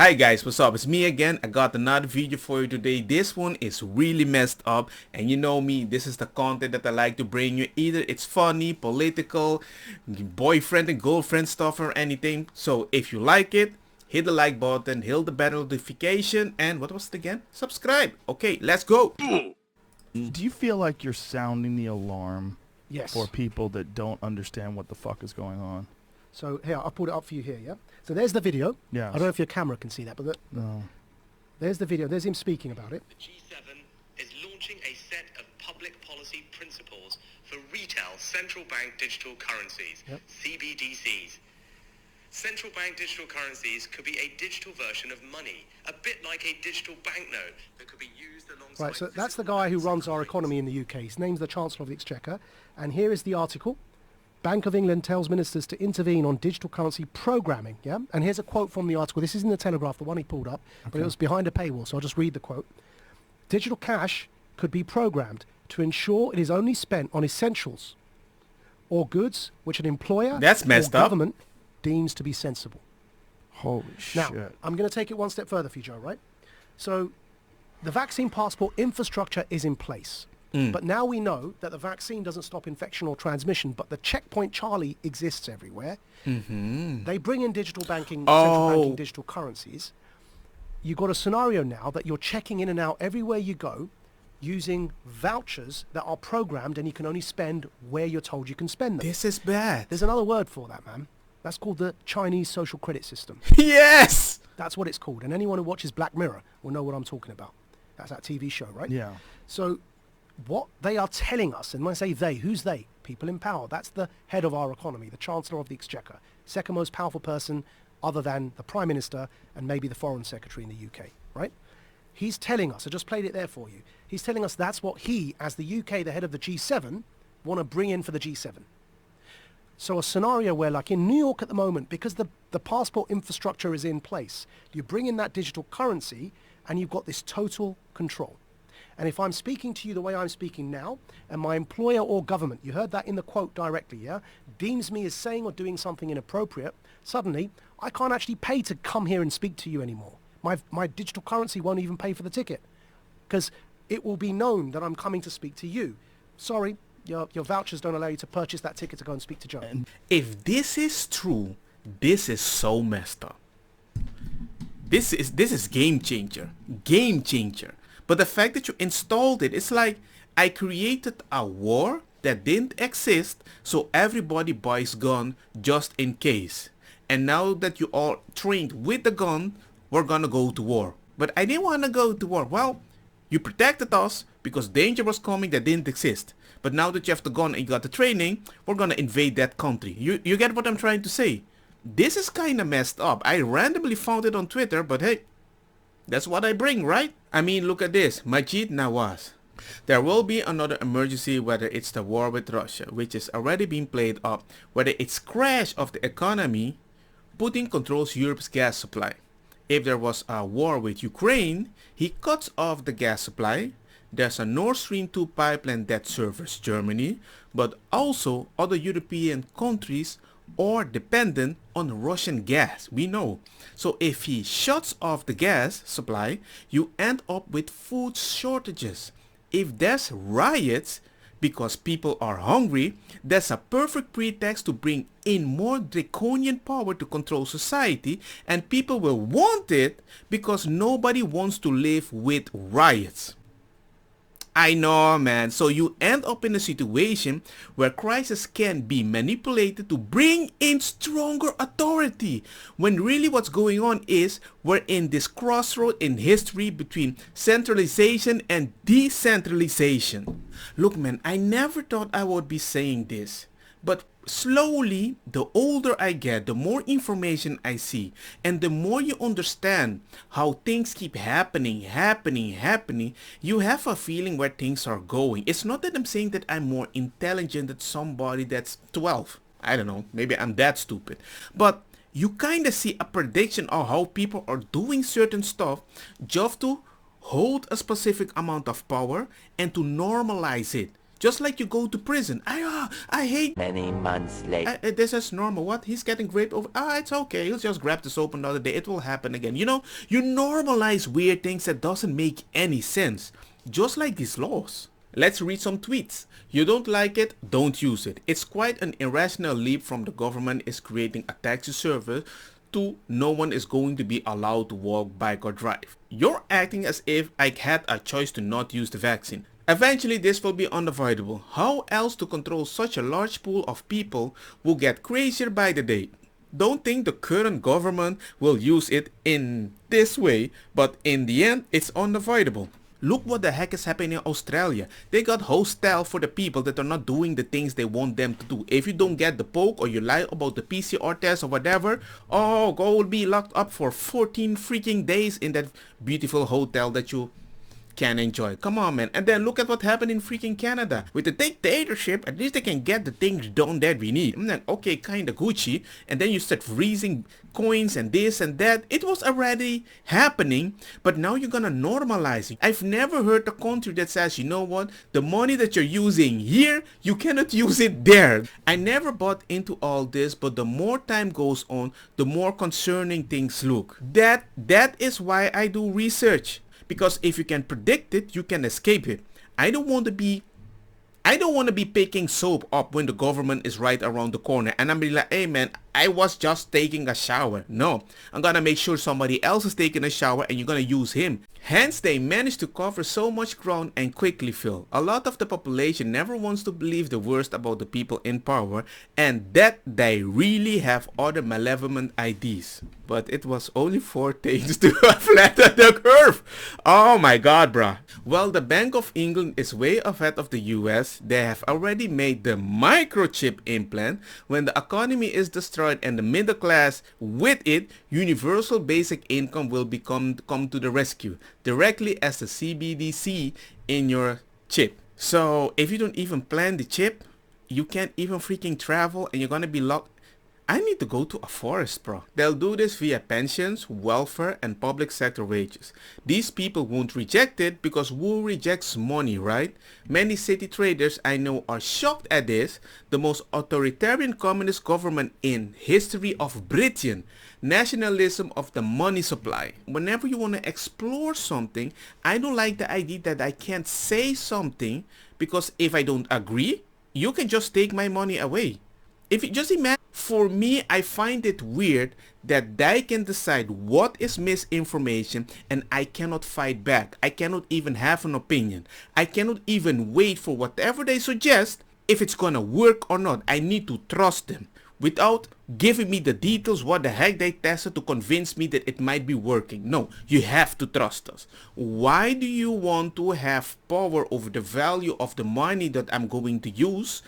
Hi guys, what's up? It's me again. I got another video for you today. This one is really messed up, and you know me, this is the content that I like to bring you. Either it's funny, political, boyfriend and girlfriend stuff or anything. So if you like it, hit the like button, hit the bell notification, and what was it again? Subscribe. Okay, let's go. Do you feel like you're sounding the alarm Yes. for people that don't understand what the fuck is going on? So here, I'll pull it up for you here, yeah? So there's the video. Yeah. I don't know if your camera can see that, but No. there's the video. There's him speaking about it. The G7 is launching a set of public policy principles for retail central bank digital currencies, Yep. CBDCs. Central bank digital currencies could be a digital version of money, a bit like a digital banknote that could be used alongside... Right, so that's the guy who runs our economy in the UK. His name's the Chancellor of the Exchequer. And here is the article. Bank of England tells ministers to intervene on digital currency programming, yeah? And here's a quote from the article. This is in the Telegraph, the one he pulled up, but it was behind a paywall, so I'll just read the quote. Digital cash could be programmed to ensure it is only spent on essentials or goods which an employer That's or messed up. government deems to be sensible. Holy Now, shit. I'm going to take it one step further for you, Joe, right? So the vaccine passport infrastructure is in place. But now we know that the vaccine doesn't stop infection or transmission, but the checkpoint Charlie exists everywhere. They bring in digital banking, central banking digital currencies. You've got a scenario now that you're checking in and out everywhere you go using vouchers that are programmed and you can only spend where you're told you can spend them. This is bad. There's another word for that, man. That's called the Chinese social credit system. Yes! That's what it's called. And anyone who watches Black Mirror will know what I'm talking about. That's that TV show, right? Yeah. So what they are telling us, and when I say they, who's they? People in power. That's the head of our economy, the Chancellor of the Exchequer. Second most powerful person other than the Prime Minister and maybe the Foreign Secretary in the UK, right? He's telling us, I just played it there for you. He's telling us that's what he, as the UK, the head of the G7, want to bring in for the G7. So a scenario where, like in New York at the moment, because the passport infrastructure is in place, you bring in that digital currency and you've got this total control. And if I'm speaking to you the way I'm speaking now, and my employer or government, you heard that in the quote directly, yeah, deems me as saying or doing something inappropriate, suddenly I can't actually pay to come here and speak to you anymore. My digital currency won't even pay for the ticket because it will be known that I'm coming to speak to you. Sorry, your vouchers don't allow you to purchase that ticket to go and speak to Joe. If this is true, this is so messed up. This is game changer. Game changer. But the fact that you installed it, it's like I created a war that didn't exist, so everybody buys gun just in case. And now that you all trained with the gun, we're gonna go to war. But I didn't wanna go to war. Well, you protected us because danger was coming that didn't exist. But now that you have the gun and you got the training, we're gonna invade that country. You get what I'm trying to say? This is kinda messed up. I randomly found it on Twitter, but hey, that's what I bring, right? I mean, look at this. Majid Nawaz. There will be another emergency, whether it's the war with Russia, which is already being played up, whether it's crash of the economy. Putin controls Europe's gas supply. If there was a war with Ukraine, he cuts off the gas supply. There's a Nord Stream 2 pipeline that serves Germany, but also other European countries are dependent on Russian gas, we know. So if he shuts off the gas supply, you end up with food shortages. If there's riots because people are hungry, that's a perfect pretext to bring in more draconian power to control society, and people will want it because nobody wants to live with riots. I know, man. So you end up in a situation where crisis can be manipulated to bring in stronger authority, when really what's going on is we're in this crossroad in history between centralization and decentralization. Look, man, I never thought I would be saying this, but slowly, the older I get, the more information I see, and the more you understand how things keep happening, you have a feeling where things are going. It's not that I'm saying that I'm more intelligent than somebody that's 12. I don't know, maybe I'm that stupid. But you kind of see a prediction of how people are doing certain stuff just to hold a specific amount of power and to normalize it. Just like you go to prison. I hate... Many months later. This is normal. What? He's getting raped over... it's okay. He'll just grab the soap another day. It will happen again. You know, you normalize weird things that doesn't make any sense. Just like these laws. Let's read some tweets. You don't like it? Don't use it. It's quite an irrational leap from the government is creating a taxi service to no one is going to be allowed to walk, bike or drive. You're acting as if I had a choice to not use the vaccine. Eventually this will be unavoidable. How else to control such a large pool of people who get crazier by the day? Don't think the current government will use it in this way, but in the end it's unavoidable. Look what the heck is happening in Australia. They got hostile for the people that are not doing the things they want them to do. If you don't get the poke or you lie about the PCR test or whatever, go be locked up for 14 freaking days in that beautiful hotel that you can enjoy. Come on, man. And then look at what happened in freaking Canada. With the dictatorship, at least they can get the things done that we need. And then, okay, kinda Gucci. And then you start freezing coins and this and that. It was already happening, but now you're gonna normalize it. I've never heard a country that says, you know what, the money that you're using here, you cannot use it there. I never bought into all this, but the more time goes on, the more concerning things look. That is why I do research. Because if you can predict it, you can escape it. I don't want to be picking soap up when the government is right around the corner and I'm be like, hey man, I was just taking a shower. No, I'm gonna make sure somebody else is taking a shower and you're gonna use him. Hence, they managed to cover so much ground and quickly fill. A lot of the population never wants to believe the worst about the people in power and that they really have other malevolent ideas. But it was only 4 things to flatten the curve. Oh my god, bruh. Well, the Bank of England is way ahead of the US. They have already made the microchip implant. When the economy is destroyed and the middle class with it, universal basic income will come to the rescue. Directly as the CBDC in your chip. So if you don't even plan the chip, you can't even freaking travel and you're gonna be locked. I need to go to a forest, bro. They'll do this via pensions, welfare, and public sector wages. These people won't reject it because who rejects money, right? Many city traders I know are shocked at this. The most authoritarian communist government in history of Britain. Nationalism of the money supply. Whenever you want to explore something, I don't like the idea that I can't say something because if I don't agree, you can just take my money away. If you just imagine, for me, I find it weird that they can decide what is misinformation and I cannot fight back. I cannot even have an opinion. I cannot even wait for whatever they suggest if it's gonna work or not. I need to trust them without giving me the details what the heck they tested to convince me that it might be working. No, you have to trust us. Why do you want to have power over the value of the money that I'm going to use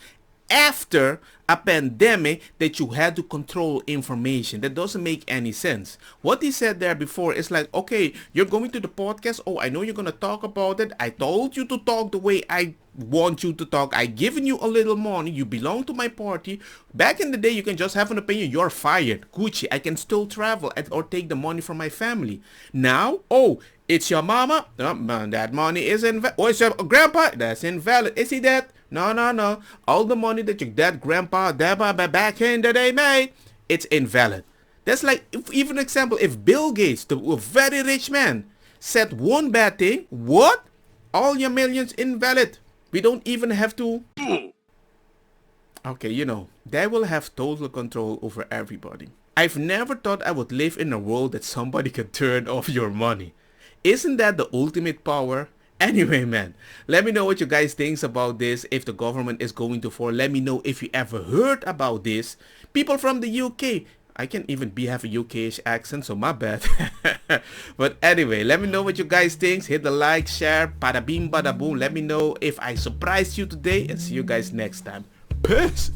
after a pandemic that you had to control information? That doesn't make any sense. What he said there before is like, okay, you're going to the podcast. Oh, I know you're going to talk about it. I told you to talk the way I want you to talk. I given you a little money. You belong to my party. Back in the day, you can just have an opinion. You're fired. Gucci, I can still travel or take the money from my family. Now, oh, it's your mama. That money is invalid. Oh, it's your grandpa. That's invalid. Is he dead? No. All the money that your dad, grandpa, back in the day made, it's invalid. That's like, even example, if Bill Gates, the very rich man, said one bad thing, what? All your millions invalid. We don't even have to... Okay, you know, they will have total control over everybody. I've never thought I would live in a world that somebody can turn off your money. Isn't that the ultimate power? Anyway, man, let me know what you guys think about this. If the government is going to fall, let me know if you ever heard about this. People from the UK, I can even have a UK-ish accent, so my bad. But anyway, let me know what you guys think. Hit the like, share, bada bing, bada boom. Let me know if I surprised you today, and see you guys next time. Peace.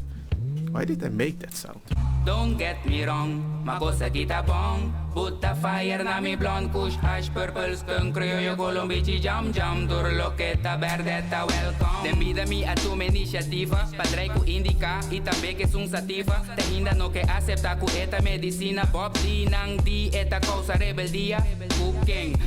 Why did I make that sound? Don't get me wrong, makosa kita bong. Put the fire na mi blonde, kush, hash, purple, skunk, criollo, colombici, jam, turloqueta, verdeta, welcome. Dem vida mi a tu iniciativa, padre ku indica, e também que sung sativa. Te ainda no que acepta ku eta medicina, Bob D nang di eta causa rebeldia, cooking.